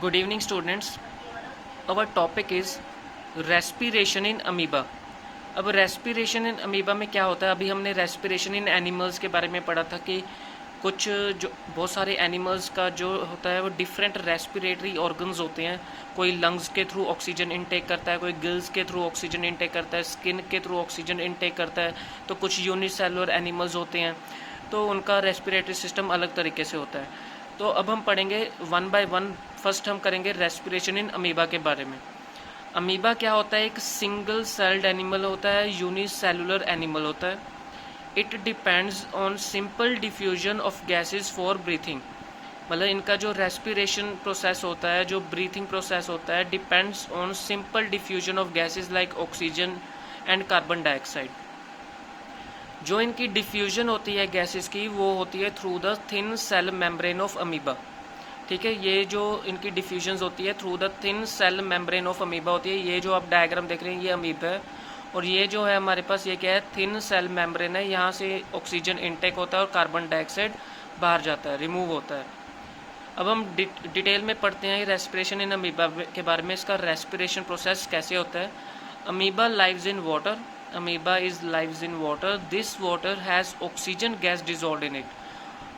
Good evening, students. Our topic is respiration in amoeba. अब respiration in amoeba में क्या होता है? अभी हमने रेस्पिरेशन इन एनिमल्स के बारे में पढ़ा था कि कुछ जो बहुत सारे एनिमल्स का जो होता है वो डिफरेंट रेस्पिरेटरी ऑर्गन्स होते हैं। कोई लंग्स के थ्रू ऑक्सीजन इनटेक करता है, कोई गिल्स के थ्रू ऑक्सीजन इनटेक करता है, स्किन के थ्रू ऑक्सीजन इनटेक करता है, तो कुछ यूनिसेलुलर एनिमल्स होते हैं तो उनका रेस्पिरेटरी सिस्टम अलग तरीके से होता है। तो अब हम पढ़ेंगे वन बाय वन। फर्स्ट हम करेंगे रेस्पिरेशन इन अमीबा के बारे में। अमीबा क्या होता है? एक सिंगल सेल्ड एनिमल होता है, यूनिसेलुलर एनिमल होता है। It depends on simple diffusion of gases for breathing. मतलब इनका जो रेस्पिरेशन प्रोसेस होता है, जो ब्रीथिंग प्रोसेस होता है, depends on simple diffusion of gases like oxygen and carbon dioxide. जो इनकी डिफ्यूजन होती है गैसेस की, वो होती है through the thin cell membrane of amoeba. ठीक है, ये जो इनकी डिफ्यूजन्स होती है through the thin cell membrane of amoeba होती है। ये जो आप डायग्राम देख रहे हैं ये अमीबा है, और ये जो है हमारे पास ये क्या है? थिन सेल मेम्ब्रेन है। यहाँ से ऑक्सीजन इनटेक होता है और कार्बन डाइऑक्साइड बाहर जाता है, रिमूव होता है। अब हम डिटेल में पढ़ते हैं रेस्पिरेशन इन अमीबा के बारे में। इसका रेस्पिरेशन प्रोसेस कैसे होता है? Amoeba lives in water. Amoeba is lives in water. This water has oxygen gas dissolved in it.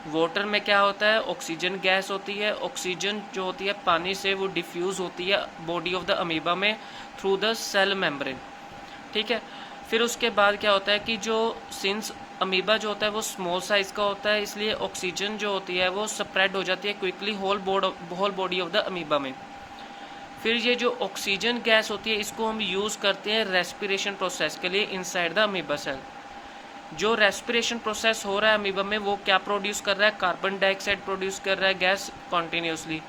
Water में क्या होता है? ऑक्सीजन गैस होती है। ऑक्सीजन जो होती है पानी से वो डिफ्यूज होती है बॉडी ऑफ द अमीबा में थ्रू द सेल मेम्ब्रेन। ठीक है, फिर उसके बाद क्या होता है कि जो सिंस अमीबा जो होता है वो स्मॉल साइज का होता है, इसलिए ऑक्सीजन जो होती है वो स्प्रेड हो जाती है quickly whole body of the amoeba में। फिर ये जो ऑक्सीजन गैस होती है इसको हम यूज़ करते हैं रेस्पिरेशन प्रोसेस के लिए इनसाइड द अमीबा सेल। जो रेस्पिरेशन प्रोसेस हो रहा है अमीबा में वो क्या प्रोड्यूस कर रहा है? कार्बन डाइऑक्साइड प्रोड्यूस कर रहा है गैस कॉन्टीन्यूसली।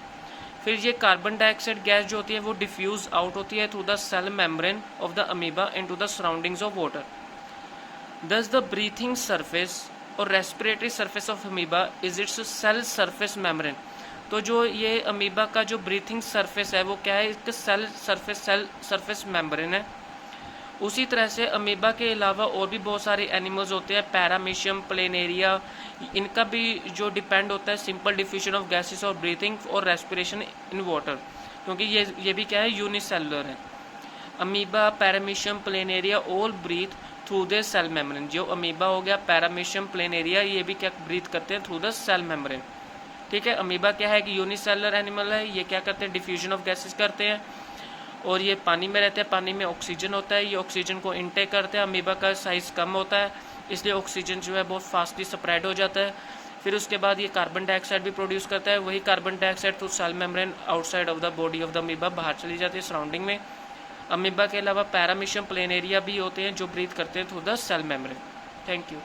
फिर ये कार्बन डाइऑक्साइड गैस जो होती है वो डिफ्यूज आउट होती है through the cell membrane of the amoeba into the surroundings of water. Thus the breathing surface और respiratory surface of amoeba is its cell surface membrane. तो जो ये अमीबा का जो ब्रीथिंग सरफेस है वो क्या है? इसका सेल सरफेस मेम्ब्रेन है। उसी तरह से अमीबा के अलावा और भी बहुत सारे एनिमल्स होते हैं, पैरामीशियम, प्लेनेरिया, इनका भी जो डिपेंड होता है सिंपल डिफ्यूजन ऑफ गैसेस और ब्रीथिंग और रेस्पिरेशन इन वाटर, क्योंकि ये भी क्या है? यूनिसेलुलर है। Amoeba, paramecium, planaria all breathe through the cell membrane. जो अमीबा हो गया, पैरामीशियम, प्लेनेरिया, ये भी क्या ब्रीथ करते हैं? Through the cell membrane. ठीक है, अमीबा क्या है कि यूनिसेलुलर एनिमल है। ये क्या करते हैं? डिफ्यूजन ऑफ गैसेस करते हैं, और ये पानी में रहते हैं। पानी में ऑक्सीजन होता है, ये ऑक्सीजन को इनटेक करते हैं। अमीबा का साइज़ कम होता है, इसलिए ऑक्सीजन जो है बहुत फास्टली स्प्रेड हो जाता है। फिर उसके बाद ये कार्बन डाइऑक्साइड भी प्रोड्यूस करता है। वही carbon dioxide through cell membrane outside of the body of the amoeba बाहर चली जाती है सराउंडिंग में। अमीबा के अलावा पैरामीशियम, प्लेनेरिया भी होते हैं जो ब्रीथ करते हैं through the cell membrane. Thank you.